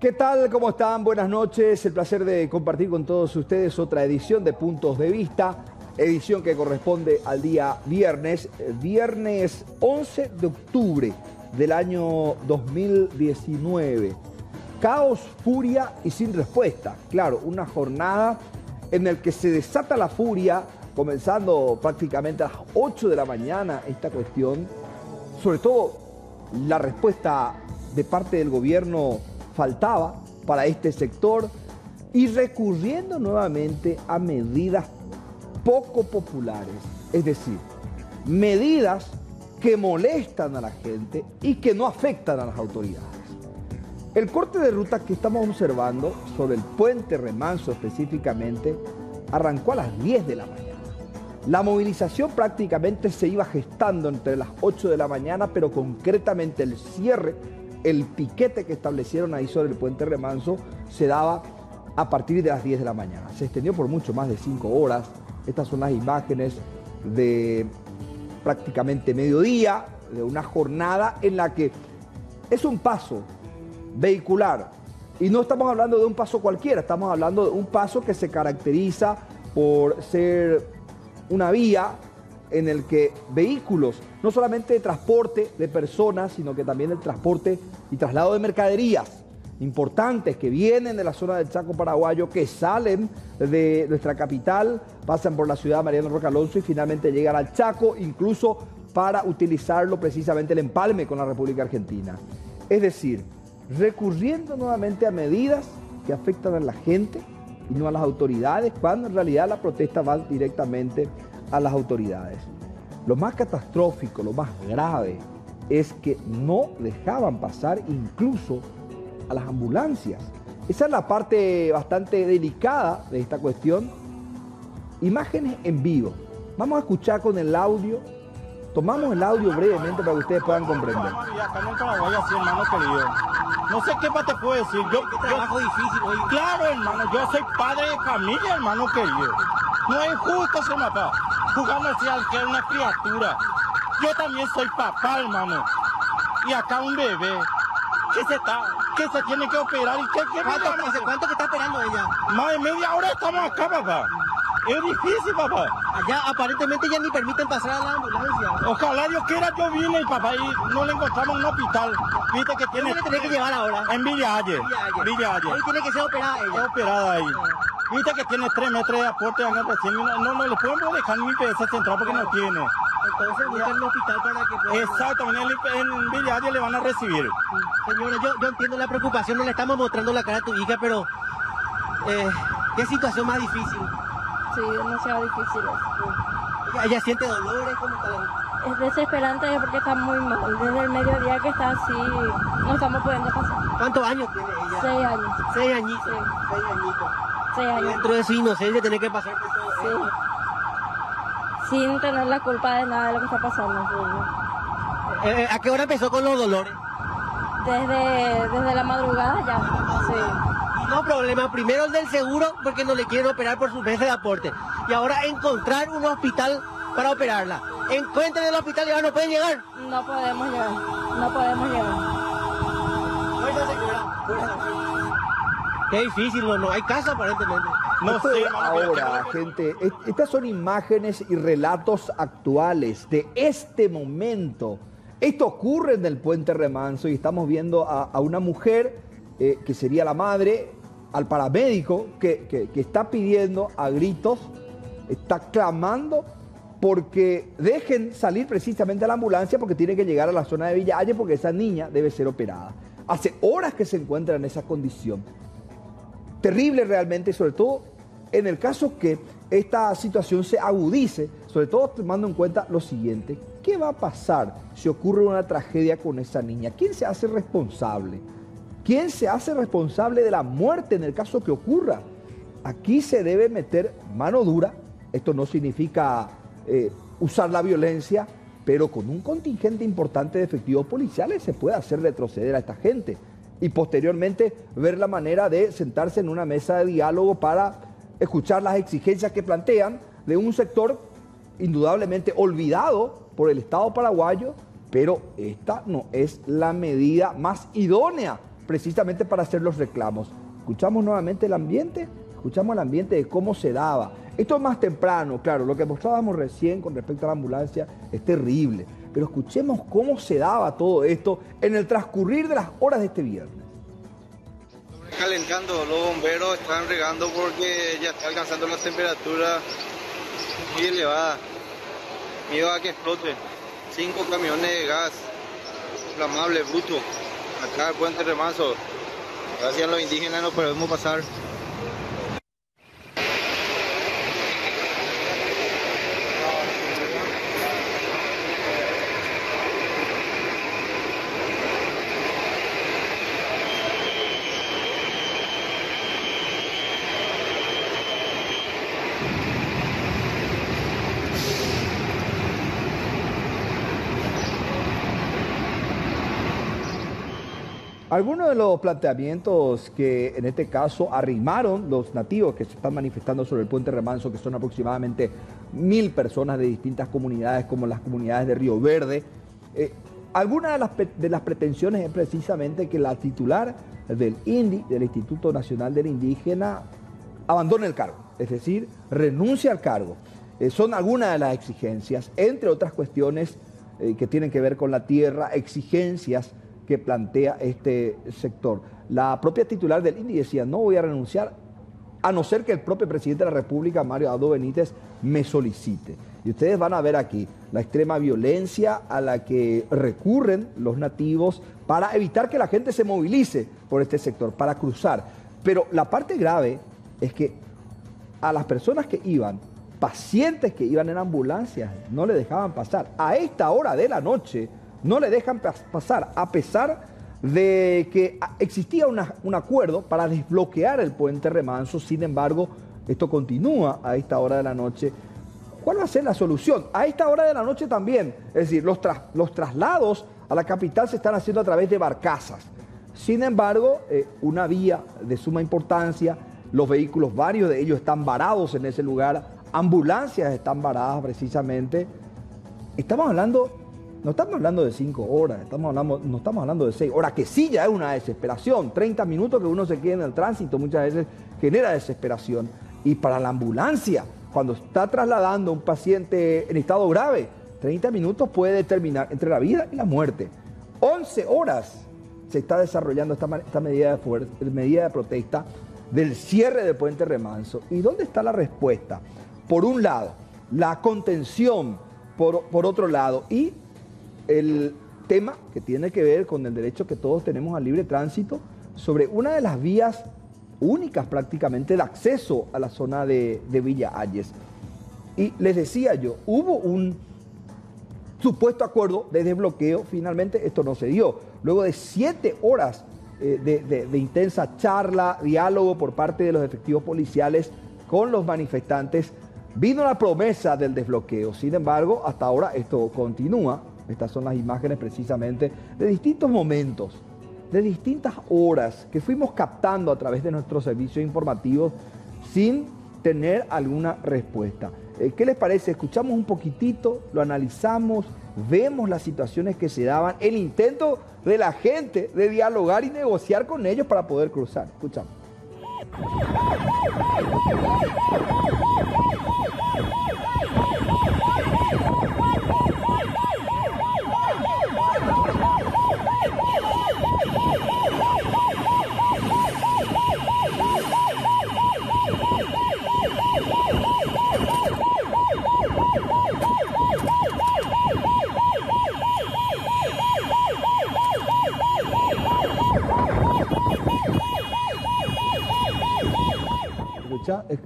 ¿Qué tal? ¿Cómo están? Buenas noches. El placer de compartir con todos ustedes otra edición de Puntos de Vista. Edición que corresponde al día viernes 11 de octubre del año 2019. Caos, furia y sin respuesta. Claro, una jornada en la que se desata la furia, comenzando prácticamente a las 8 de la mañana esta cuestión. Sobre todo, la respuesta de parte del gobierno faltaba para este sector y recurriendo nuevamente a medidas poco populares, es decir, medidas que molestan a la gente y que no afectan a las autoridades. El corte de ruta que estamos observando sobre el puente Remanso específicamente arrancó a las 10 de la mañana. La movilización prácticamente se iba gestando entre las 8 de la mañana, pero concretamente el cierre, el piquete que establecieron ahí sobre el puente Remanso se daba a partir de las 10 de la mañana. Se extendió por mucho más de 5 horas. Estas son las imágenes de prácticamente mediodía, de una jornada en la que es un paso vehicular. Y no estamos hablando de un paso cualquiera, estamos hablando de un paso que se caracteriza por ser una vía en el que vehículos, no solamente de transporte de personas, sino que también el transporte y traslado de mercaderías importantes que vienen de la zona del Chaco paraguayo, que salen de nuestra capital, pasan por la ciudad de Mariano Roca Alonso y finalmente llegan al Chaco, incluso para utilizarlo precisamente el empalme con la República Argentina. Es decir, recurriendo nuevamente a medidas que afectan a la gente y no a las autoridades, cuando en realidad la protesta va directamente a las autoridades. Lo más catastrófico, lo más grave, es que no dejaban pasar incluso a las ambulancias. Esa es la parte bastante delicada de esta cuestión. Imágenes en vivo. Vamos a escuchar con el audio. Tomamos el audio brevemente para que ustedes puedan comprender. Acá en el Paraguay, así, hermano querido. No sé qué más te puedo decir. Yo trabajo difícil hoy. Claro, hermano, yo soy padre de familia, hermano querido. No es justo ser papá. Jugando así al que es una criatura. Yo también soy papá, hermano. Y acá un bebé que se tiene que operar. ¿Y ¿Cuánto que está esperando ella? Más de media hora estamos acá, papá. Es difícil, papá. Allá aparentemente ya ni permiten pasar a la ambulancia. Ojalá Dios quiera, yo vine, papá, y no le encontramos en un hospital. Viste que tiene... ¿Dónde le tenés que llevar ahora? En Villa Ayer. Ahí tiene que ser operada ella. Está operada ahí. Viste que tiene 3 metros de aporte recién. No le podemos dejar ni IPS central porque no tiene. Entonces buscan un hospital para que pueda... Exactamente, en Villa Ayer le van a recibir. Señora, yo entiendo la preocupación, no le estamos mostrando la cara a tu hija, pero... ¿qué situación más difícil? Sí, demasiado difícil. ¿Ella siente dolores? ¿Cómo está? Es desesperante porque está muy mal. Desde el mediodía que está así, no estamos pudiendo pasar. ¿Cuántos años tiene ella? 6 años. 6 añitos. Sí. 6 añitos. 6 Y años. dentro de su inocencia tiene que pasar por todo Sí. eso. Sin tener la culpa de nada de lo que está pasando. ¿A qué hora empezó con los dolores? Desde la madrugada ya. Sí. No problema, primero el del seguro porque no le quieren operar por sus meses de aporte. Y ahora encontrar un hospital para operarla. Encuentren el hospital y ahora no pueden llegar. No podemos llegar. No podemos llegar. Fuerza, señora. Fuerza. Qué difícil, no hay caso aparentemente. No sé, ahora, gente, estas son imágenes y relatos actuales de este momento. Esto ocurre en el puente Remanso y estamos viendo a una mujer que sería la madre, al paramédico que está pidiendo a gritos, está clamando porque dejen salir precisamente a la ambulancia porque tiene que llegar a la zona de Villa Ayer porque esa niña debe ser operada. Hace horas que se encuentra en esa condición. Terrible realmente, sobre todo en el caso que esta situación se agudice, sobre todo tomando en cuenta lo siguiente: ¿qué va a pasar si ocurre una tragedia con esa niña? ¿Quién se hace responsable? ¿Quién se hace responsable de la muerte en el caso que ocurra? Aquí se debe meter mano dura. Esto no significa usar la violencia, pero con un contingente importante de efectivos policiales se puede hacer retroceder a esta gente y posteriormente ver la manera de sentarse en una mesa de diálogo para escuchar las exigencias que plantean de un sector indudablemente olvidado por el Estado paraguayo, pero esta no es la medida más idónea precisamente para hacer los reclamos. Escuchamos nuevamente el ambiente, escuchamos el ambiente de cómo se daba. Esto es más temprano, claro, lo que mostrábamos recién con respecto a la ambulancia es terrible, pero escuchemos cómo se daba todo esto en el transcurrir de las horas de este viernes. Calentando, los bomberos están regando porque ya está alcanzando la temperatura muy elevada. Miedo a que explote. 5 camiones de gas inflamable bruto acá al puente Remanso. Gracias a los indígenas no podemos pasar. Algunos de los planteamientos que en este caso arrimaron los nativos que se están manifestando sobre el puente Remanso, que son aproximadamente 1000 personas de distintas comunidades, como las comunidades de Río Verde. Algunas de las pretensiones es precisamente que la titular del INDI, del Instituto Nacional del Indígena, abandone el cargo, es decir, renuncie al cargo. Son algunas de las exigencias, entre otras cuestiones que tienen que ver con la tierra, exigencias que plantea este sector. La propia titular del INDI decía, no voy a renunciar a no ser que el propio presidente de la República, Mario Abdo Benítez, me solicite. Y ustedes van a ver aquí la extrema violencia a la que recurren los nativos para evitar que la gente se movilice por este sector, para cruzar. Pero la parte grave es que a las personas que iban, pacientes que iban en ambulancias, no le dejaban pasar. A esta hora de la noche no le dejan pasar, a pesar de que existía un acuerdo para desbloquear el puente Remanso. Sin embargo, esto continúa a esta hora de la noche. ¿Cuál va a ser la solución? A esta hora de la noche también, es decir, los traslados a la capital se están haciendo a través de barcazas. Sin embargo, una vía de suma importancia, los vehículos, varios de ellos están varados en ese lugar, ambulancias están varadas precisamente. No estamos hablando de 5 horas, no estamos hablando de 6 horas, que sí ya es una desesperación. 30 minutos que uno se quede en el tránsito muchas veces genera desesperación. Y para la ambulancia, cuando está trasladando a un paciente en estado grave, 30 minutos puede determinar entre la vida y la muerte. 11 horas se está desarrollando esta medida de protesta del cierre del puente Remanso. ¿Y dónde está la respuesta? Por un lado, la contención, por otro lado, y el tema que tiene que ver con el derecho que todos tenemos al libre tránsito sobre una de las vías únicas prácticamente de acceso a la zona de Villa Hayes. Y les decía yo, hubo un supuesto acuerdo de desbloqueo, finalmente esto no se dio. Luego de 7 horas de intensa charla, diálogo por parte de los efectivos policiales con los manifestantes, vino la promesa del desbloqueo. Sin embargo, hasta ahora esto continúa. Estas son las imágenes precisamente de distintos momentos, de distintas horas que fuimos captando a través de nuestros servicios informativos sin tener alguna respuesta. ¿Qué les parece? Escuchamos un poquitito, lo analizamos, vemos las situaciones que se daban, el intento de la gente de dialogar y negociar con ellos para poder cruzar. Escuchamos.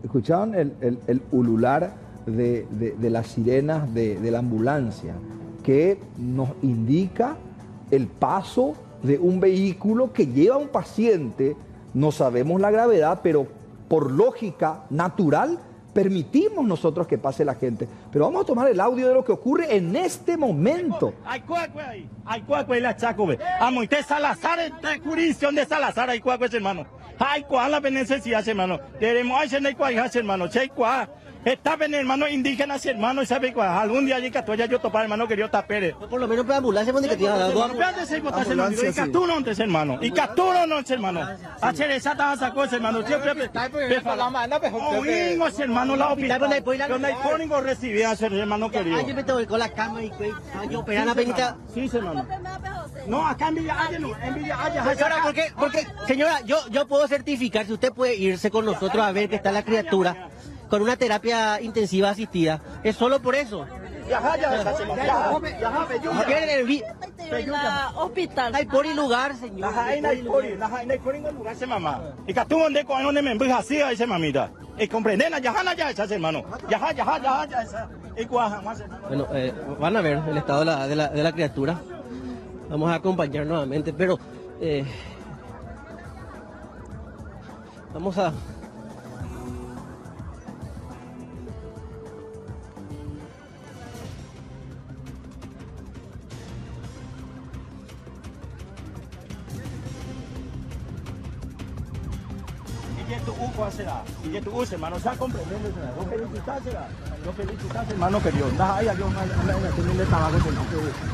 ¿Escuchaban el ulular de las sirenas de la ambulancia que nos indica el paso de un vehículo que lleva a un paciente? No sabemos la gravedad, pero por lógica natural permitimos nosotros que pase la gente. Pero vamos a tomar el audio de lo que ocurre en este momento. Hay cuacue ahí, la chacobe. Amo, usted Salazar, jurisdicción de Salazar, hay cuacue, hermano. Hay cuá la necesidad, hermano. Queremos, ay, hermano, che, cuá. Estaban hermanos indígenas, hermanos, ¿sabe cuál? Algún día allí que yo topar, hermano, que yo tapere. Por lo menos para ambulancia, porque te iban a dar dos. Y Catuno no es hermano. Y Catuno no es hermano. Hacer esa cosa, hermano. Siempre. Oímos, hermano, la hospital. Donde hay cónigo recibía a ser hermano querido. Yo me tengo con la cama y yo operar la penita. Sí, hermano. No, acá en Villa Haya no. En Villa Haya. Señora, porque, señora, yo puedo certificar si usted puede irse con nosotros a ver que está la criatura con una terapia intensiva asistida. Es solo por eso. Hospital. Hay por el lugar, señor. Hay por el lugar, se mamá. Y que tú donde con donde me empuja así a esa mamita. Y comprenden, ya esa hermano. Ya esa. Bueno, van a ver el estado de la criatura. Vamos a acompañar nuevamente, pero vamos a... Y tu hermano, se ha comprendido, lo felicitas, hermano, que Dios, da ahí a Dios, no trabajo,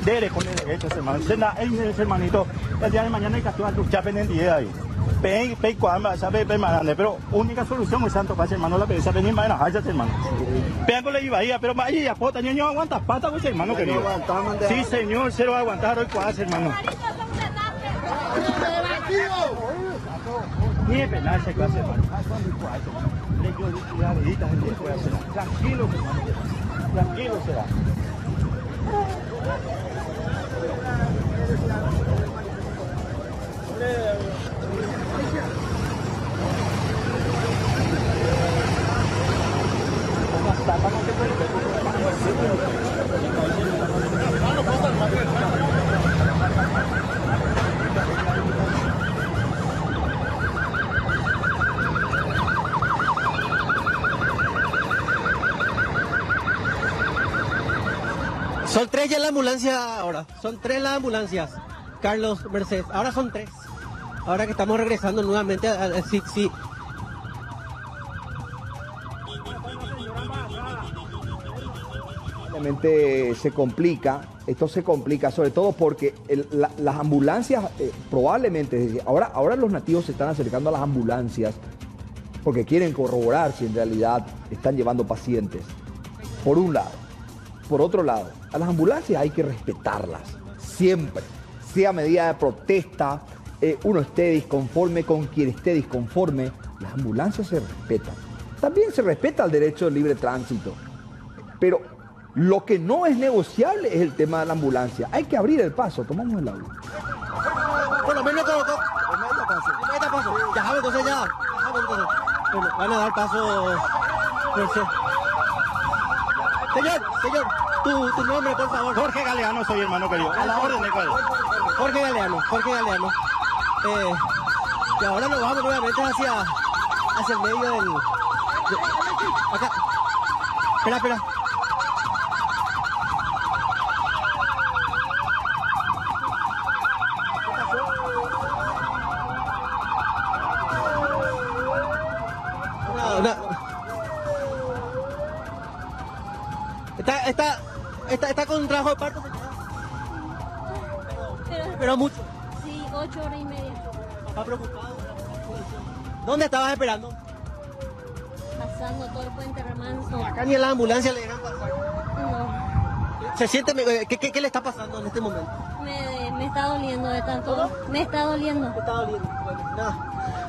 dele con estos hermanos, ese hermanito, el día de mañana hay que actuar tu chapen en día ahí. Pei cuamba, sabe, pero única solución es santo para hermano, la pereza venir más en la haya, hermano. Vean con la iba ahí, pero ahí ya pota, niño aguanta pata con ese hermano querido. Sí, señor, se lo va a aguantar hoy cuás, hermano. Ni es penal se clase, hermano. Tranquilo, hermano. Tranquilo será. Son 3 ya la ambulancia ahora. Son 3 las ambulancias. Carlos, Mercedes. Ahora son 3. Ahora que estamos regresando nuevamente al sí. Realmente se complica. Esto se complica sobre todo porque las ambulancias probablemente, ahora los nativos se están acercando a las ambulancias porque quieren corroborar si en realidad están llevando pacientes. Por un lado. Por otro lado, a las ambulancias hay que respetarlas, siempre, sea medida de protesta, uno esté disconforme con quien esté disconforme, las ambulancias se respetan. También se respeta el derecho de libre tránsito, pero lo que no es negociable es el tema de la ambulancia. Hay que abrir el paso, tomamos el audio. Por lo menos colocó. Ya sabe, entonces ya. Bueno, van a dar paso. Señor, tu nombre, por favor. Jorge Galeano, soy hermano querido. A la orden de cuál. Jorge Galeano. Y ahora nos vamos nuevamente hacia el medio del... acá. Espera. Está con trabajo de parto, pero mucho. Sí, 8 horas y media. Está preocupado. ¿Dónde estabas esperando? Pasando todo el puente Remanso. Acá ni en la ambulancia le dejan pasar. No. ¿Se siente? ¿Qué le está pasando en este momento? Me está doliendo de tanto. Me está doliendo.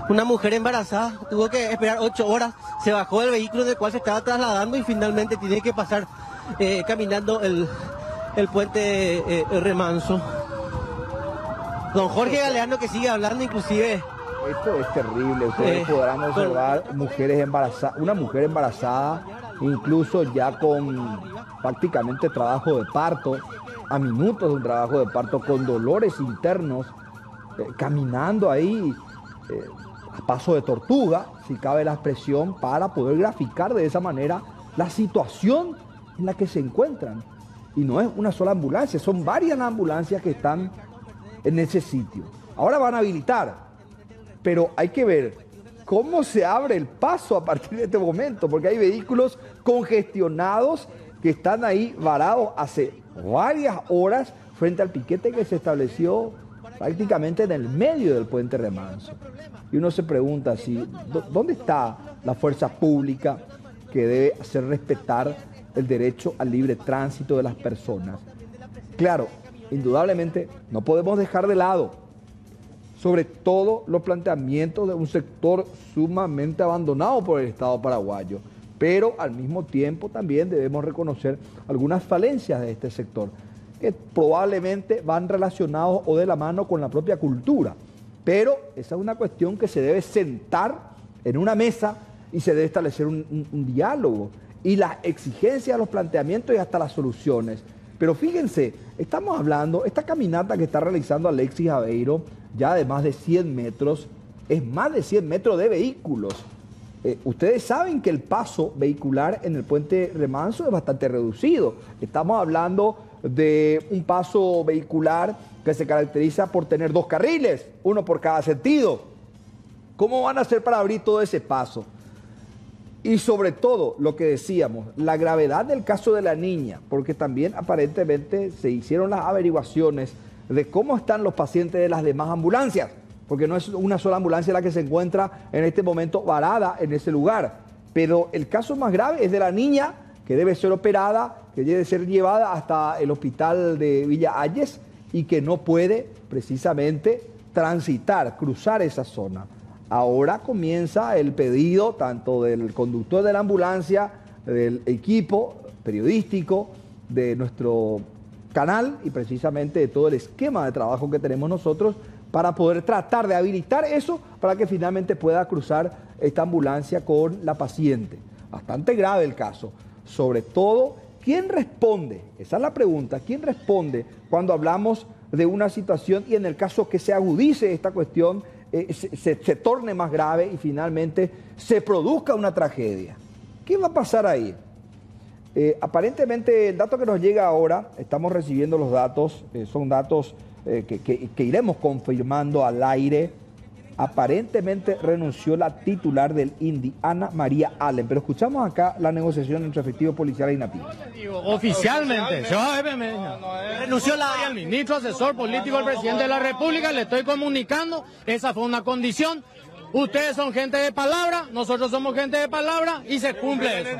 Una mujer embarazada tuvo que esperar 8 horas. Se bajó del vehículo del cual se estaba trasladando y finalmente tiene que pasar caminando el puente Remanso. Don Jorge Galeano que sigue hablando inclusive. Esto es terrible, ustedes podrán observar mujeres embarazadas, una mujer embarazada, incluso ya con prácticamente trabajo de parto, a minutos de un trabajo de parto, con dolores internos, caminando ahí a paso de tortuga, si cabe la expresión, para poder graficar de esa manera la situación en la que se encuentran. Y no es una sola ambulancia, son varias las ambulancias que están en ese sitio. Ahora van a habilitar, pero hay que ver cómo se abre el paso a partir de este momento, porque hay vehículos congestionados que están ahí varados hace varias horas frente al piquete que se estableció prácticamente en el medio del puente Remanso. Y uno se pregunta ¿dónde está la fuerza pública que debe hacer respetar el derecho al libre tránsito de las personas? Claro, indudablemente no podemos dejar de lado sobre todo los planteamientos de un sector sumamente abandonado por el Estado paraguayo, pero al mismo tiempo también debemos reconocer algunas falencias de este sector que probablemente van relacionados o de la mano con la propia cultura, pero esa es una cuestión que se debe sentar en una mesa y se debe establecer un diálogo y las exigencias, los planteamientos y hasta las soluciones. Pero fíjense, estamos hablando, esta caminata que está realizando Alexis Aveiro, ya de más de 100 metros, es más de 100 metros de vehículos. Ustedes saben que el paso vehicular en el puente Remanso es bastante reducido. Estamos hablando de un paso vehicular que se caracteriza por tener 2 carriles, uno por cada sentido. ¿Cómo van a hacer para abrir todo ese paso? Y sobre todo, lo que decíamos, la gravedad del caso de la niña, porque también aparentemente se hicieron las averiguaciones de cómo están los pacientes de las demás ambulancias, porque no es una sola ambulancia la que se encuentra en este momento varada en ese lugar. Pero el caso más grave es de la niña, que debe ser operada, que debe ser llevada hasta el hospital de Villa Ayes y que no puede precisamente transitar, cruzar esa zona. Ahora comienza el pedido tanto del conductor de la ambulancia, del equipo periodístico, de nuestro canal y precisamente de todo el esquema de trabajo que tenemos nosotros para poder tratar de habilitar eso para que finalmente pueda cruzar esta ambulancia con la paciente. Bastante grave el caso. Sobre todo, ¿quién responde? Esa es la pregunta. ¿Quién responde cuando hablamos de una situación y en el caso que se agudice esta cuestión, se torne más grave y finalmente se produzca una tragedia? ¿Qué va a pasar ahí? Aparentemente el dato que nos llega ahora, estamos recibiendo los datos, son datos que iremos confirmando al aire. Aparentemente renunció la titular del INDI, Ana María Allen, pero escuchamos acá la negociación entre efectivos policiales y INAPI. Oficialmente, renunció el ministro asesor político del presidente de la República, le estoy comunicando, esa fue una condición. Ustedes son gente de palabra, nosotros somos gente de palabra y se cumple eso.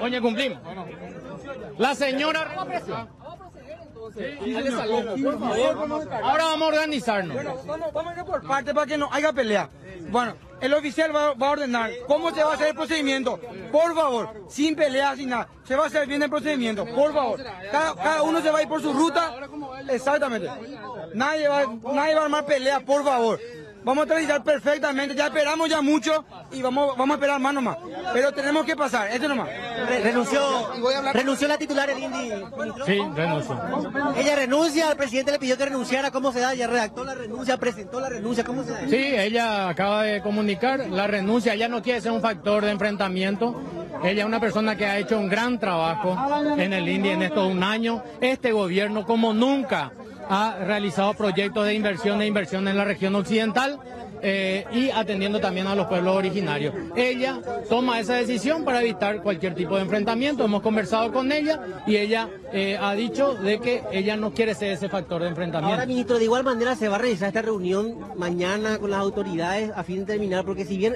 Oye, cumplimos. La señora... Ahora vamos a organizarnos. Vamos a ir por parte para que no haya pelea. Bueno, el oficial va a ordenar cómo se va a hacer el procedimiento. Por favor, sin pelea, sin nada. Se va a hacer bien el procedimiento, por favor. Cada uno se va a ir por su ruta. Exactamente. Nadie va a armar pelea, por favor. Vamos a transitar perfectamente, ya esperamos ya mucho y vamos a esperar más nomás. Pero tenemos que pasar, esto nomás. ¿Renunció la titular del INDI? Sí, renunció. Ella renuncia, el presidente le pidió que renunciara, ¿cómo se da? Ya redactó la renuncia, presentó la renuncia, ¿cómo se da? Sí, ella acaba de comunicar la renuncia, ella no quiere ser un factor de enfrentamiento. Ella es una persona que ha hecho un gran trabajo en el INDI en estos 1 año. Este gobierno, como nunca, ha realizado proyectos de inversión en la región occidental y atendiendo también a los pueblos originarios. Ella toma esa decisión para evitar cualquier tipo de enfrentamiento. Hemos conversado con ella y ella ha dicho de que ella no quiere ser ese factor de enfrentamiento. Ahora, ministro, de igual manera se va a realizar esta reunión mañana con las autoridades a fin de terminar, porque si bien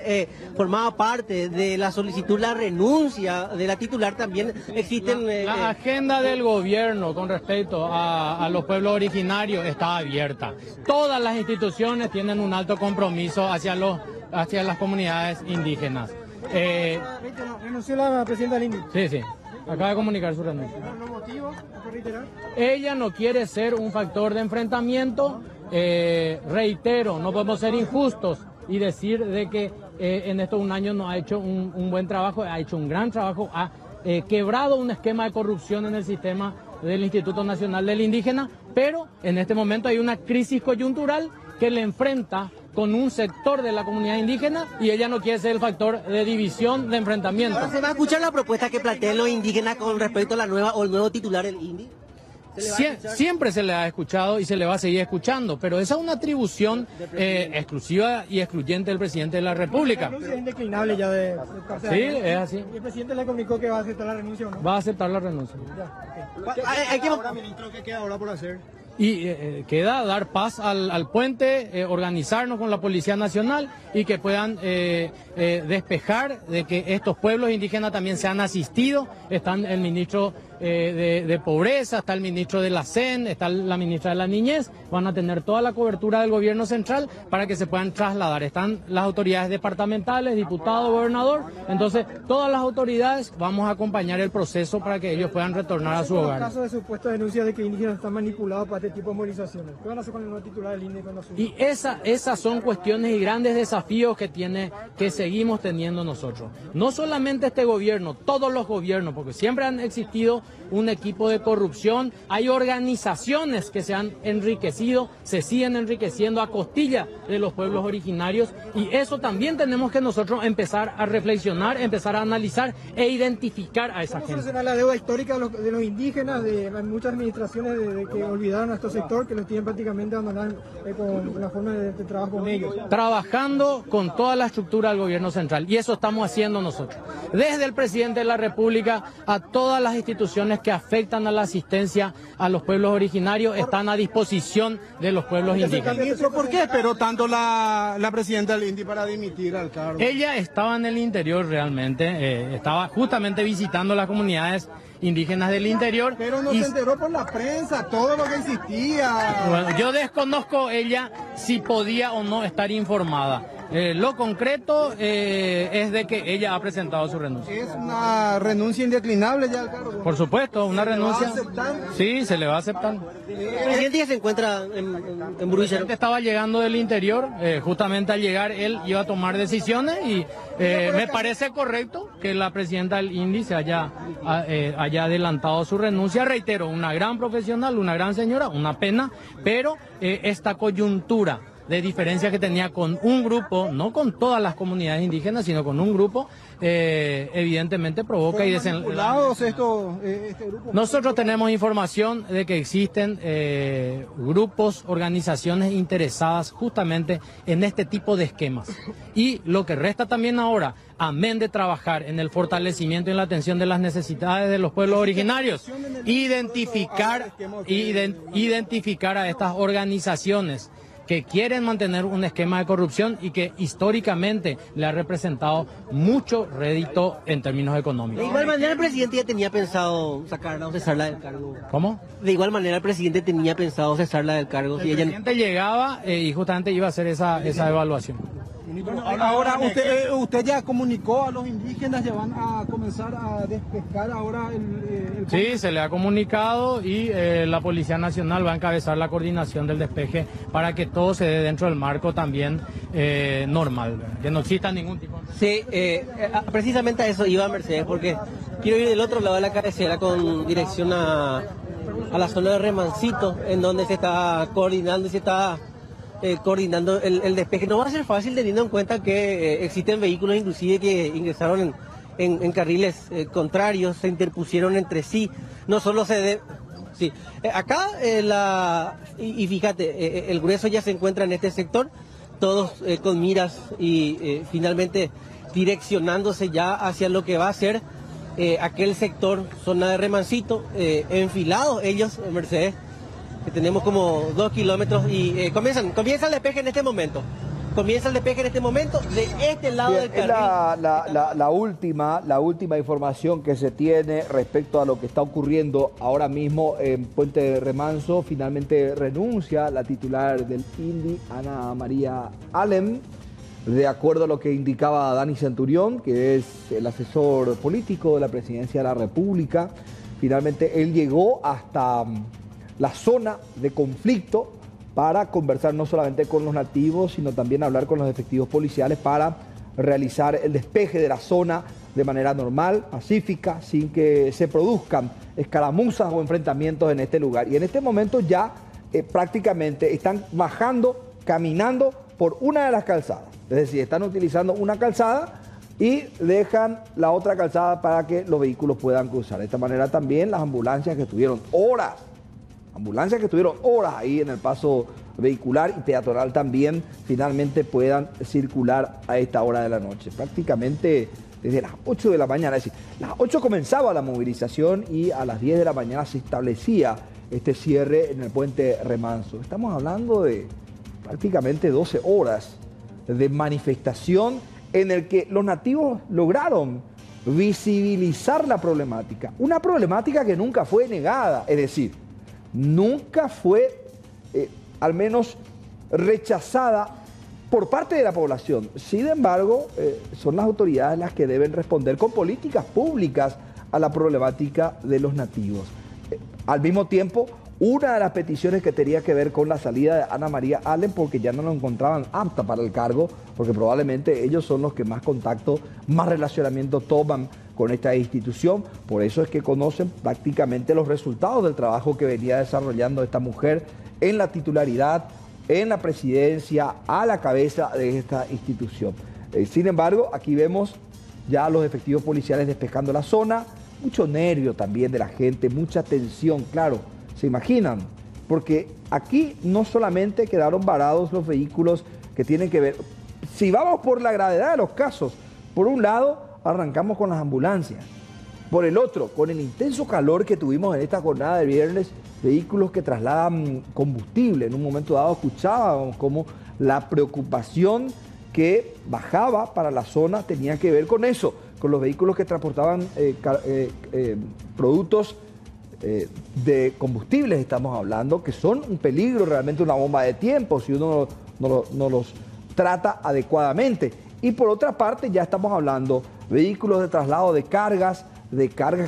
formaba parte de la solicitud la renuncia de la titular, también existen... La agenda del gobierno con respecto a los pueblos originarios está abierta. Todas las instituciones tienen un alto compromiso hacia las comunidades indígenas. ¿Renunció la presidenta del INDI? Sí, sí. Acaba de comunicar su renuncia. Ella no quiere ser un factor de enfrentamiento. Reitero, no podemos ser injustos y decir de que en estos 1 año no ha hecho un buen trabajo, ha hecho un gran trabajo, ha quebrado un esquema de corrupción en el sistema del Instituto Nacional del Indígena, pero en este momento hay una crisis coyuntural que le enfrenta con un sector de la comunidad indígena y ella no quiere ser el factor de división, de enfrentamiento. ¿Se va a escuchar la propuesta que planteen los indígenas con respecto a la nueva o el nuevo titular del INDI? Siempre se le ha escuchado y se le va a seguir escuchando, pero esa es una atribución exclusiva y excluyente del presidente de la República. La renuncia es indeclinable ya de parte Sí, de es así. ¿Y el presidente le comunicó que va a aceptar la renuncia o no? Va a aceptar la renuncia. Hay que ahora, ministro, ¿qué queda ahora por hacer? Y queda dar paz al puente, organizarnos con la Policía Nacional y que puedan despejar de que estos pueblos indígenas también sean asistidos. Están el ministro de Pobreza, está el ministro de la CEN, está la ministra de la Niñez. Van a tener toda la cobertura del gobierno central para que se puedan trasladar. Están las autoridades departamentales, diputado, gobernador. Entonces, todas las autoridades vamos a acompañar el proceso para que ellos puedan retornar a su hogar. En caso de supuestas denuncias de que indígenas están manipulados para este tipo de movilizaciones, ¿qué van a hacer con el nuevo titular del INDI cuando asume? Y esas son cuestiones y grandes desafíos que seguimos teniendo nosotros. No solamente este gobierno, todos los gobiernos, porque siempre han existido un equipo de corrupción, hay organizaciones que se han enriquecido, se siguen enriqueciendo a costilla de los pueblos originarios, y eso también tenemos que nosotros empezar a reflexionar, empezar a analizar e identificar a esa ¿Cómo gente. solucionar la deuda histórica de los indígenas, de muchas administraciones de que olvidaron a este sector, que los tienen prácticamente abandonados con la forma de trabajo con ellos? Trabajando con toda la estructura del gobierno central, y eso estamos haciendo nosotros. Desde el presidente de la República a todas las instituciones que afectan a la asistencia a los pueblos originarios están a disposición de los pueblos indígenas. Ministro, ¿por qué esperó tanto la presidenta del INDI para dimitir al cargo? Ella estaba en el interior realmente, estaba justamente visitando las comunidades indígenas del interior. Pero no se enteró por la prensa todo lo que existía. Bueno, yo desconozco ella si podía o no estar informada. Lo concreto es de que ella ha presentado su renuncia. ¿Es una renuncia indeclinable ya al cargo? Por supuesto, una renuncia. ¿Se le va a aceptar? Sí, se le va a aceptar. El presidente ya se encuentra en Buruyaro. Estaba llegando del interior, justamente al llegar él iba a tomar decisiones y me parece correcto que la presidenta del INDI se haya adelantado su renuncia. Reitero, una gran profesional, una gran señora, una pena, pero esta coyuntura de diferencia que tenía con un grupo, no con todas las comunidades indígenas, sino con un grupo, evidentemente provoca y desenlaza. este grupo? Nosotros tenemos información de que existen grupos, organizaciones interesadas justamente en este tipo de esquemas. Y lo que resta también ahora, amén de trabajar en el fortalecimiento y en la atención de las necesidades de los pueblos originarios, identificar a estas organizaciones que quieren mantener un esquema de corrupción y que históricamente le ha representado mucho rédito en términos económicos. De igual manera el presidente ya tenía pensado sacarla o cesarla del cargo. ¿Cómo? De igual manera el presidente tenía pensado cesarla del cargo. El presidente llegaba y justamente iba a hacer esa evaluación. Ahora, usted ya comunicó a los indígenas, ya van a comenzar a despejar ahora el Sí, se le ha comunicado y la Policía Nacional va a encabezar la coordinación del despeje para que todo se dé dentro del marco también normal, que no exista ningún tipo de... Sí, precisamente a eso iba Mercedes, porque quiero ir del otro lado de la cabecera con dirección a la zona de Remancito, en donde se está coordinando y se está coordinando el despeje. No va a ser fácil teniendo en cuenta que existen vehículos inclusive que ingresaron en carriles contrarios, se interpusieron entre sí. No solo se debe... Sí, acá y fíjate, el grueso ya se encuentra en este sector, todos con miras y finalmente direccionándose ya hacia lo que va a ser aquel sector, zona de Remancito, enfilados ellos, Mercedes, que tenemos como 2 kilómetros y comienza el despeje en este momento. Comienza el despeje en este momento de este lado Bien, del carril. La última información que se tiene respecto a lo que está ocurriendo ahora mismo en Puente de Remanso. Finalmente renuncia la titular del INDI, Ana María Alem, de acuerdo a lo que indicaba Dani Centurión, que es el asesor político de la Presidencia de la República. Finalmente él llegó hasta la zona de conflicto para conversar no solamente con los nativos, sino también hablar con los efectivos policiales para realizar el despeje de la zona de manera normal, pacífica, sin que se produzcan escaramuzas o enfrentamientos en este lugar. Y en este momento ya prácticamente están bajando, caminando por una de las calzadas. Es decir, están utilizando una calzada y dejan la otra calzada para que los vehículos puedan cruzar. De esta manera también las ambulancias que estuvieron horas ambulancias que estuvieron horas ahí en el paso vehicular y peatonal también, finalmente puedan circular a esta hora de la noche. Prácticamente desde las 8 de la mañana, es decir, las 8 comenzaba la movilización y a las 10 de la mañana se establecía este cierre en el puente Remanso. Estamos hablando de prácticamente 12 horas de manifestación en el que los nativos lograron visibilizar la problemática. Una problemática que nunca fue negada, es decir, nunca fue al menos rechazada por parte de la población. Sin embargo, son las autoridades las que deben responder con políticas públicas a la problemática de los nativos. Al mismo tiempo, una de las peticiones que tenía que ver con la salida de Ana María Allen, porque ya no la encontraban apta para el cargo, porque probablemente ellos son los que más contacto, más relacionamiento toman con esta institución. Por eso es que conocen prácticamente los resultados del trabajo que venía desarrollando esta mujer en la titularidad, en la presidencia, a la cabeza de esta institución. Sin embargo, aquí vemos ya los efectivos policiales despejando la zona, mucho nervio también de la gente, mucha tensión, claro, se imaginan, porque aquí no solamente quedaron varados los vehículos que tienen que ver, si vamos por la gravedad de los casos, por un lado arrancamos con las ambulancias, por el otro, con el intenso calor que tuvimos en esta jornada de viernes, vehículos que trasladan combustible. En un momento dado escuchábamos cómo la preocupación que bajaba para la zona tenía que ver con eso, con los vehículos que transportaban productos de combustibles, estamos hablando, que son un peligro, realmente una bomba de tiempo si uno no los trata adecuadamente. Y por otra parte ya estamos hablando vehículos de traslado de cargas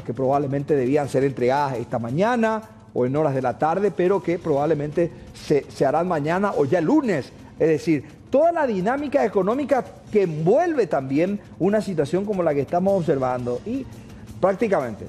que probablemente debían ser entregadas esta mañana o en horas de la tarde, pero que probablemente se harán mañana o ya el lunes. Es decir, toda la dinámica económica que envuelve también una situación como la que estamos observando. Y prácticamente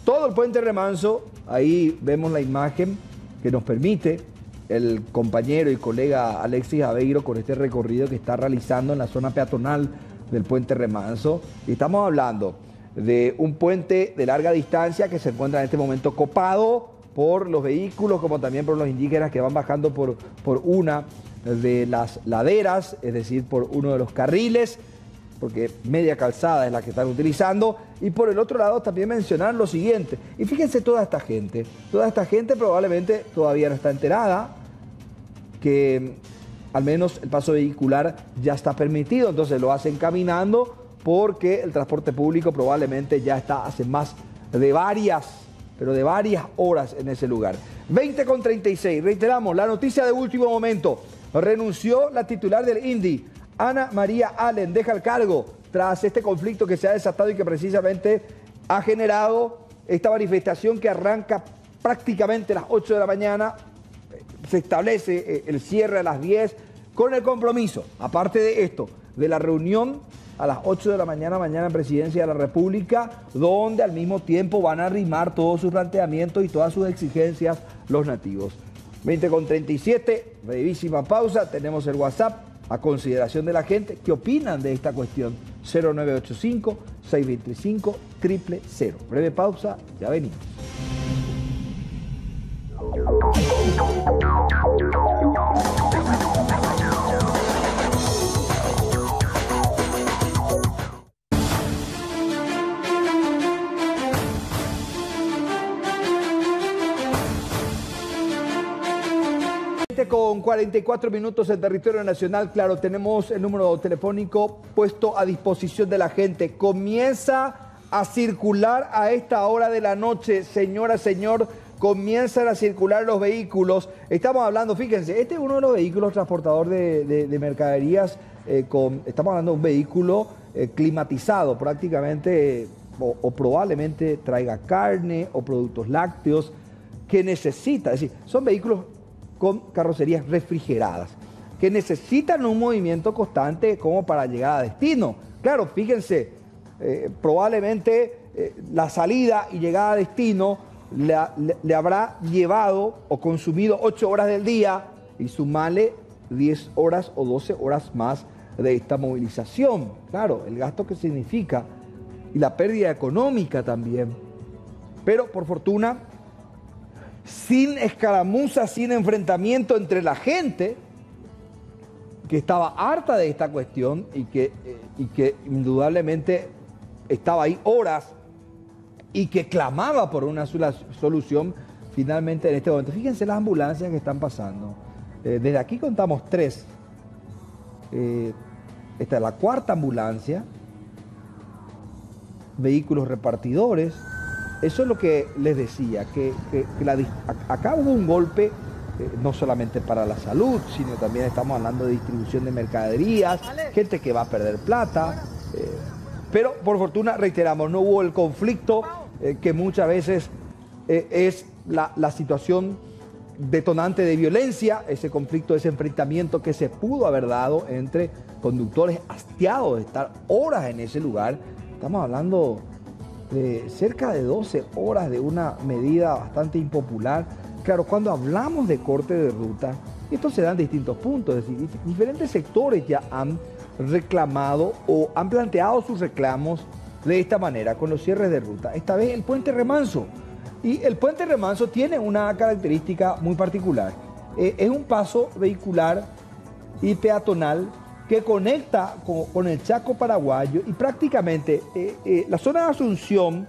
todo el puente Remanso, ahí vemos la imagen que nos permite el compañero y colega Alexis Aveiro con este recorrido que está realizando en la zona peatonal del puente Remanso. Y estamos hablando de un puente de larga distancia que se encuentra en este momento copado por los vehículos, como también por los indígenas que van bajando por una de las laderas, es decir, por uno de los carriles, porque media calzada es la que están utilizando. Y por el otro lado también mencionar lo siguiente, y fíjense toda esta gente probablemente todavía no está enterada que al menos el paso vehicular ya está permitido, entonces lo hacen caminando porque el transporte público probablemente ya está hace más de varias horas en ese lugar. 20:36, reiteramos, la noticia de último momento. Renunció la titular del INDI, Ana María Allen, deja el cargo tras este conflicto que se ha desatado y que precisamente ha generado esta manifestación que arranca prácticamente a las 8 de la mañana. Se establece el cierre a las 10 con el compromiso, aparte de esto, de la reunión a las 8 de la mañana en Presidencia de la República, donde al mismo tiempo van a arrimar todos sus planteamientos y todas sus exigencias los nativos. 20:37, brevísima pausa, tenemos el WhatsApp a consideración de la gente. ¿Qué opinan de esta cuestión? 0985-625-000. Breve pausa, ya venimos. Con 44 minutos en territorio nacional, claro, tenemos el número telefónico puesto a disposición de la gente. Comienza a circular a esta hora de la noche, señora, señor, comienzan a circular los vehículos. Estamos hablando, fíjense, este es uno de los vehículos transportador de mercaderías, estamos hablando de un vehículo climatizado prácticamente, o probablemente traiga carne o productos lácteos que necesita, es decir, son vehículos con carrocerías refrigeradas, que necesitan un movimiento constante como para llegar a destino. Claro, fíjense, probablemente la salida y llegada a destino le habrá llevado o consumido 8 horas del día y sumarle 10 horas o 12 horas más de esta movilización. Claro, el gasto que significa y la pérdida económica también. Pero por fortuna sin escaramuza, sin enfrentamiento entre la gente que estaba harta de esta cuestión y que indudablemente estaba ahí horas y que clamaba por una solución finalmente en este momento. Fíjense las ambulancias que están pasando. Desde aquí contamos 3. Esta es la 4ª ambulancia. Vehículos repartidores. Eso es lo que les decía, que acá hubo un golpe no solamente para la salud, sino también estamos hablando de distribución de mercaderías, gente que va a perder plata. Pero por fortuna, reiteramos, no hubo el conflicto que muchas veces es la situación detonante de violencia, ese conflicto, ese enfrentamiento que se pudo haber dado entre conductores hastiados de estar horas en ese lugar. Estamos hablando de cerca de 12 horas de una medida bastante impopular. Claro, cuando hablamos de corte de ruta, esto se da en distintos puntos, es decir, diferentes sectores ya han reclamado o han planteado sus reclamos de esta manera, con los cierres de ruta. Esta vez el puente Remanso. Y el puente Remanso tiene una característica muy particular. Es un paso vehicular y peatonal que conecta con el Chaco paraguayo y prácticamente la zona de Asunción,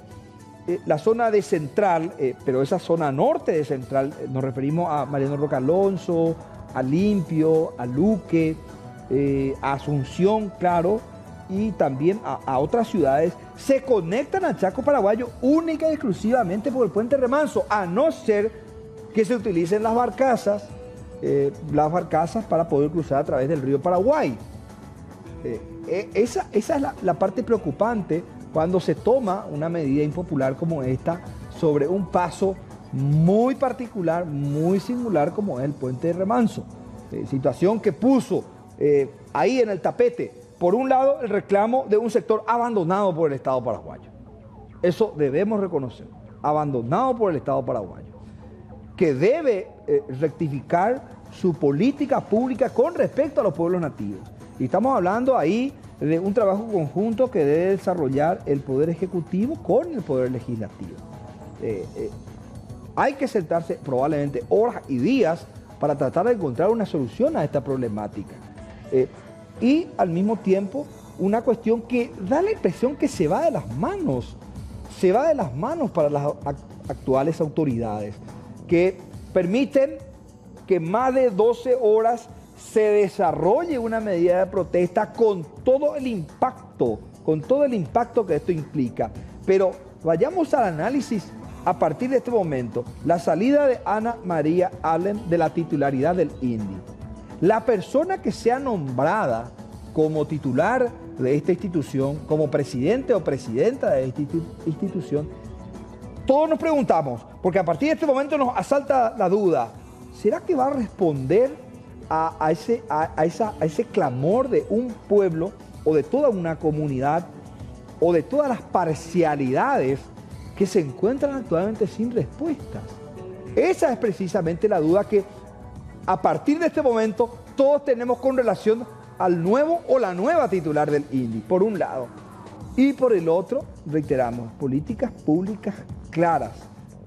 la zona de Central, pero esa zona norte de Central, nos referimos a Mariano Roca Alonso, a Limpio, a Luque, a Asunción, claro, y también a otras ciudades, se conectan al Chaco paraguayo única y exclusivamente por el puente Remanso, a no ser que se utilicen las barcazas para poder cruzar a través del río Paraguay. Esa es la parte preocupante cuando se toma una medida impopular como esta sobre un paso muy particular, muy singular como es el puente de Remanso. Situación que puso ahí en el tapete, por un lado, el reclamo de un sector abandonado por el Estado paraguayo. Eso debemos reconocer, abandonado por el Estado paraguayo, que debe rectificar su política pública con respecto a los pueblos nativos. Y estamos hablando ahí de un trabajo conjunto que debe desarrollar el Poder Ejecutivo con el Poder Legislativo. Hay que sentarse probablemente horas y días para tratar de encontrar una solución a esta problemática. Y al mismo tiempo una cuestión que da la impresión que se va de las manos para las actuales autoridades, que permiten que más de 12 horas se desarrolle una medida de protesta con todo el impacto que esto implica. Pero vayamos al análisis a partir de este momento. La salida de Ana María Allen de la titularidad del INDI. La persona que sea nombrada como titular de esta institución, como presidente o presidenta de esta institución, todos nos preguntamos, porque a partir de este momento nos asalta la duda, ¿será que va a responder a ese clamor de un pueblo o de toda una comunidad o de todas las parcialidades que se encuentran actualmente sin respuestas? Esa es precisamente la duda que a partir de este momento todos tenemos con relación al nuevo o la nueva titular del INDI, por un lado. Y por el otro, reiteramos, políticas públicas claras,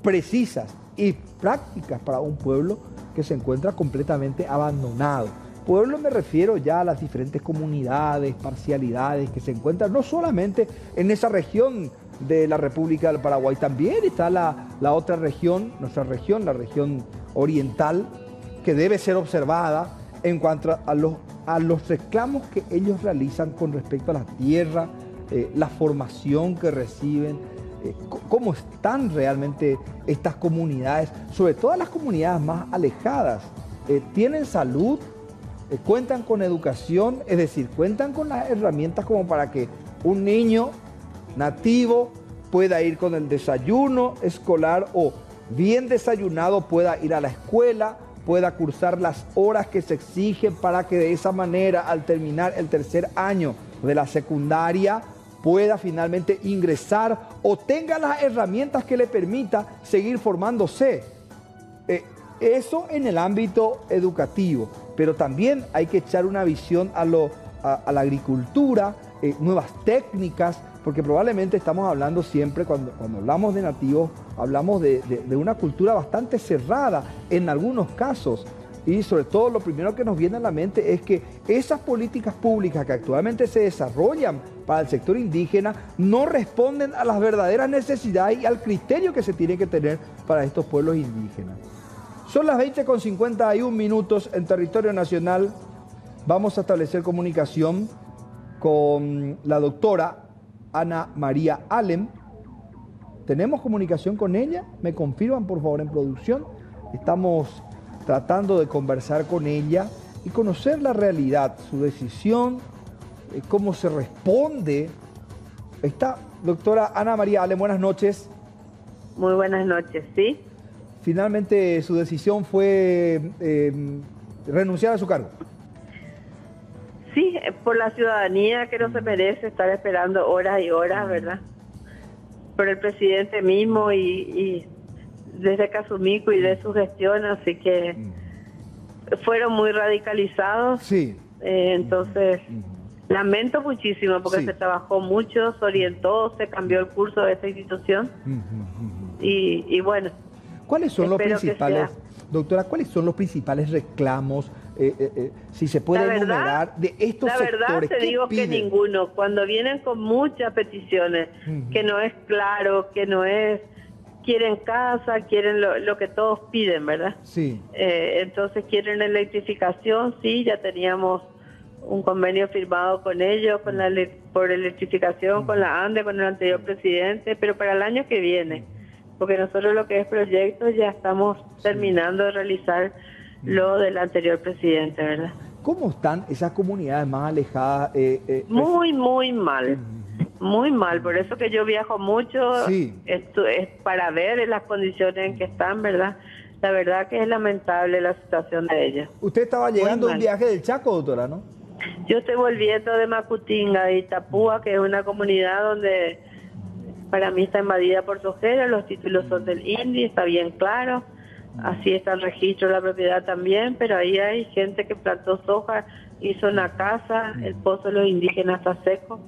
precisas y prácticas para un pueblo que se encuentra completamente abandonado. Pueblo me refiero ya a las diferentes comunidades, parcialidades que se encuentran no solamente en esa región de la República del Paraguay, también está la otra región, nuestra región, la región oriental, que debe ser observada en cuanto a los reclamos que ellos realizan con respecto a la tierra, la formación que reciben, cómo están realmente estas comunidades, sobre todo las comunidades más alejadas. Tienen salud, cuentan con educación, es decir, cuentan con las herramientas como para que un niño nativo pueda ir con el desayuno escolar o bien desayunado pueda ir a la escuela, pueda cursar las horas que se exigen para que de esa manera, al terminar el tercer año de la secundaria, pueda finalmente ingresar o tenga las herramientas que le permita seguir formándose. Eso en el ámbito educativo, pero también hay que echar una visión a la agricultura, nuevas técnicas, porque probablemente estamos hablando siempre, cuando hablamos de nativos, hablamos de una cultura bastante cerrada en algunos casos. Y sobre todo lo primero que nos viene a la mente es que esas políticas públicas que actualmente se desarrollan para el sector indígena no responden a las verdaderas necesidades y al criterio que se tiene que tener para estos pueblos indígenas. Son las 20:51 en territorio nacional. Vamos a establecer comunicación con la doctora Ana María Alem. ¿Tenemos comunicación con ella? ¿Me confirman, por favor, en producción? Estamos tratando de conversar con ella y conocer la realidad, su decisión, cómo se responde. Está, doctora Ana María Alem, buenas noches. Muy buenas noches, ¿sí? Finalmente su decisión fue renunciar a su cargo. Sí, por la ciudadanía que no se merece estar esperando horas y horas, ¿verdad? Por el presidente mismo y desde Casumico y de su gestión, así que fueron muy radicalizados. Sí. Entonces, lamento muchísimo porque Sí. se trabajó mucho, se orientó, se cambió el curso de esta institución y bueno. ¿Cuáles son los espero que principales, sea. doctora, cuáles son los principales reclamos, si se puede enumerar, de estos La sectores? verdad te ¿Qué digo que piden? ninguno. Cuando vienen con muchas peticiones, que no es claro, que no es, quieren casa, quieren lo que todos piden, ¿verdad? Sí. Entonces quieren electrificación, sí, ya teníamos un convenio firmado con ellos, por electrificación, con la ANDE, con el anterior presidente, pero para el año que viene, porque nosotros lo que es proyectos ya estamos terminando de realizar lo del anterior presidente, ¿verdad? ¿Cómo están esas comunidades más alejadas? Muy, muy mal. Muy mal, por eso que yo viajo mucho, Sí. esto es para ver las condiciones en que están, ¿verdad? La verdad que es lamentable la situación de ellos. Usted estaba llegando de mal. un viaje del Chaco, doctora, ¿no? Yo estoy volviendo de Macutinga, de Itapúa, que es una comunidad donde para mí está invadida por sojeros, los títulos son del INDI, está bien claro, así está el registro de la propiedad también, pero ahí hay gente que plantó soja, hizo una casa, el pozo de los indígenas está seco.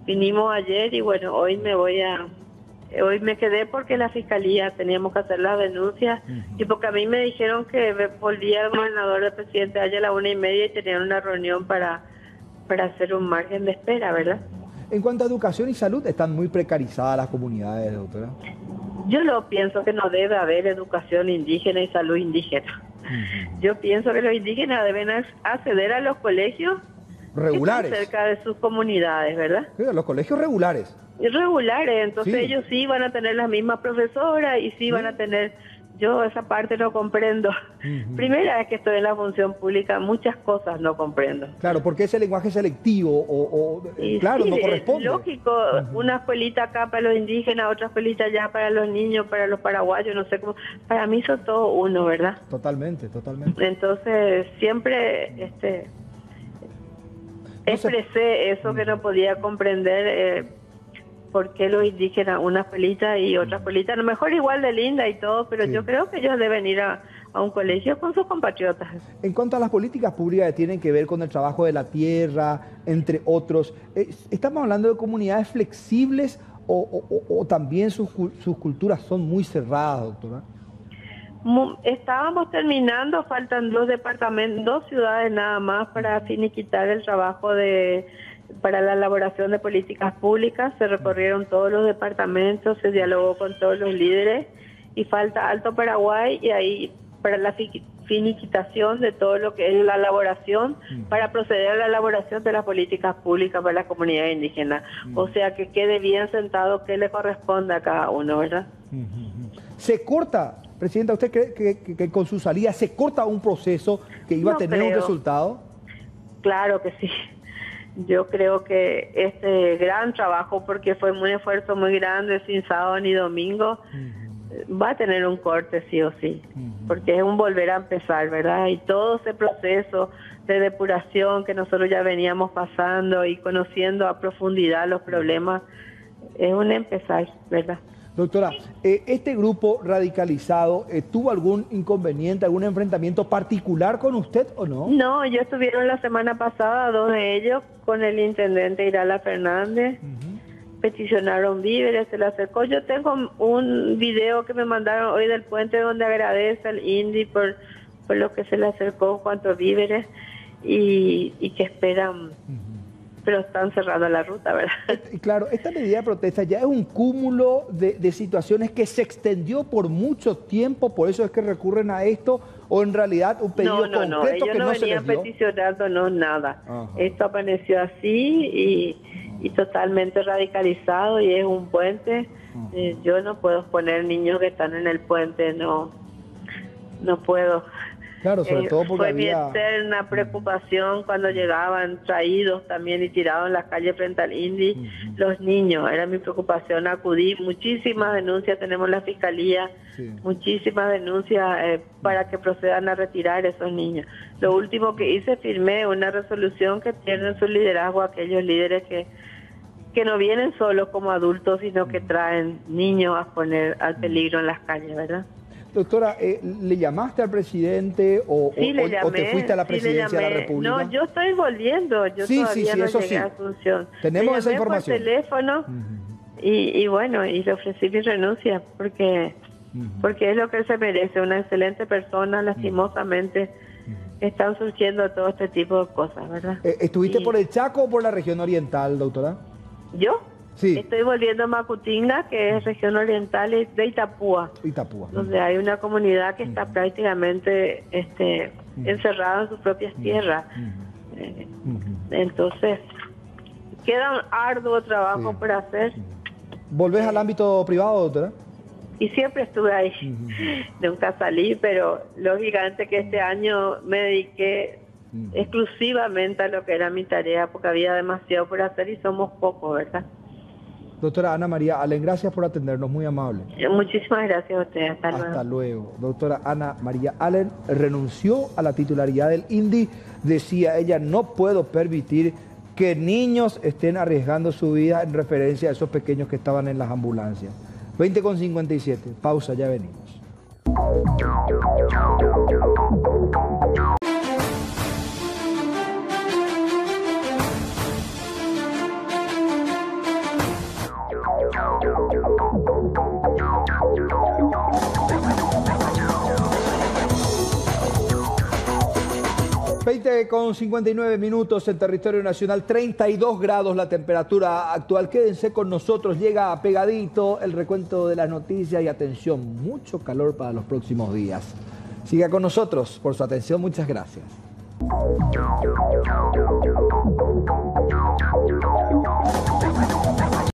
Vinimos ayer y bueno, hoy me quedé porque la fiscalía teníamos que hacer las denuncias y porque a mí me dijeron que volvía el gobernador del presidente ayer a las 1:30 y tenían una reunión para hacer un margen de espera, ¿verdad? En cuanto a educación y salud, están muy precarizadas las comunidades, doctora. Yo no pienso que no debe haber educación indígena y salud indígena. Yo pienso que los indígenas deben acceder a los colegios Regulares. que están cerca de sus comunidades, ¿verdad? Sí, los colegios regulares. Irregulares, entonces Sí. ellos sí van a tener las mismas profesoras y sí van a tener, yo esa parte no comprendo. Primera vez que estoy en la función pública, muchas cosas no comprendo. Claro, porque ese lenguaje selectivo Y claro, sí, no corresponde. es lógico, una escuelita acá para los indígenas, otra escuelita allá para los niños, para los paraguayos, no sé cómo, para mí son todos uno, ¿verdad? Totalmente, totalmente. Entonces siempre expresé eso que no podía comprender, por qué los indígenas, una escuelita y otra escuelita, a lo mejor igual de linda y todo, pero yo creo que ellos deben ir a un colegio con sus compatriotas. En cuanto a las políticas públicas que tienen que ver con el trabajo de la tierra, entre otros, ¿estamos hablando de comunidades flexibles o también sus culturas son muy cerradas, doctora? Estábamos terminando, faltan 2 departamentos, 2 ciudades nada más para finiquitar el trabajo para la elaboración de políticas públicas. Se recorrieron todos los departamentos, se dialogó con todos los líderes y falta Alto Paraguay y ahí para la finiquitación de todo lo que es la elaboración, para proceder a la elaboración de las políticas públicas para la comunidad indígena. O sea, que quede bien sentado qué le corresponde a cada uno, ¿verdad? ¿Se corta, Presidenta, usted cree que con su salida se corta un proceso que iba a tener un resultado? Claro que sí. Yo creo que este gran trabajo, porque fue un esfuerzo muy grande, sin sábado ni domingo, va a tener un corte sí o sí, porque es un volver a empezar, ¿verdad? Y todo ese proceso de depuración que nosotros ya veníamos pasando y conociendo a profundidad los problemas, es un empezar, ¿verdad? Doctora, ¿este grupo radicalizado tuvo algún inconveniente, algún enfrentamiento particular con usted o no? No, yo estuvieron la semana pasada 2 de ellos con el intendente Irala Fernández, peticionaron víveres, se le acercó. Yo tengo un video que me mandaron hoy del puente donde agradece al INDI por lo que se le acercó, cuantos víveres, y que esperan, pero están cerrando la ruta, ¿verdad? Claro, esta medida de protesta ya es un cúmulo de situaciones que se extendió por mucho tiempo, por eso es que recurren a esto, o en realidad un pedido concreto no, ellos que no no se les venían dio. peticionándonos nada. Ajá. Esto apareció así y totalmente radicalizado, y es un puente. Yo no puedo poner niños que están en el puente, no puedo. Claro, sobre todo porque fue mi eterna preocupación cuando llegaban traídos también y tirados en las calles frente al INDI, los niños, era mi preocupación. Acudí, muchísimas denuncias tenemos en la fiscalía, muchísimas denuncias para que procedan a retirar esos niños. Lo último que hice, firmé una resolución que tiene en su liderazgo aquellos líderes que no vienen solos como adultos, sino que traen niños a poner al peligro en las calles, ¿verdad? Doctora, ¿le llamaste al presidente o te fuiste a la presidencia de la República? No, yo estoy volviendo, yo todavía no llegué a Asunción. Tenemos esa información. Por teléfono y bueno, y le ofrecí mi renuncia porque es lo que él se merece, una excelente persona. Lastimosamente están surgiendo todo este tipo de cosas, ¿verdad? ¿Estuviste por el Chaco o por la región oriental, doctora? ¿Yo? Sí. Estoy volviendo a Macutinga, que es región oriental de Itapúa. Donde hay una comunidad que está prácticamente encerrada en sus propias tierras. Entonces, queda un arduo trabajo por hacer. ¿Volvés al ámbito privado, doctora? Y siempre estuve ahí. Nunca salí, pero lógicamente que este año me dediqué exclusivamente a lo que era mi tarea, porque había demasiado por hacer y somos pocos, ¿verdad? Doctora Ana María Allen, gracias por atendernos, muy amable. Muchísimas gracias a usted, hasta luego. Hasta luego. Doctora Ana María Allen renunció a la titularidad del INDI, decía ella, no puedo permitir que niños estén arriesgando su vida en referencia a esos pequeños que estaban en las ambulancias. 20:57, pausa, ya venimos. Con 59 minutos en territorio nacional, 32 grados la temperatura actual. Quédense con nosotros, llega pegadito el recuento de las noticias y atención, mucho calor para los próximos días. Siga con nosotros, por su atención, muchas gracias.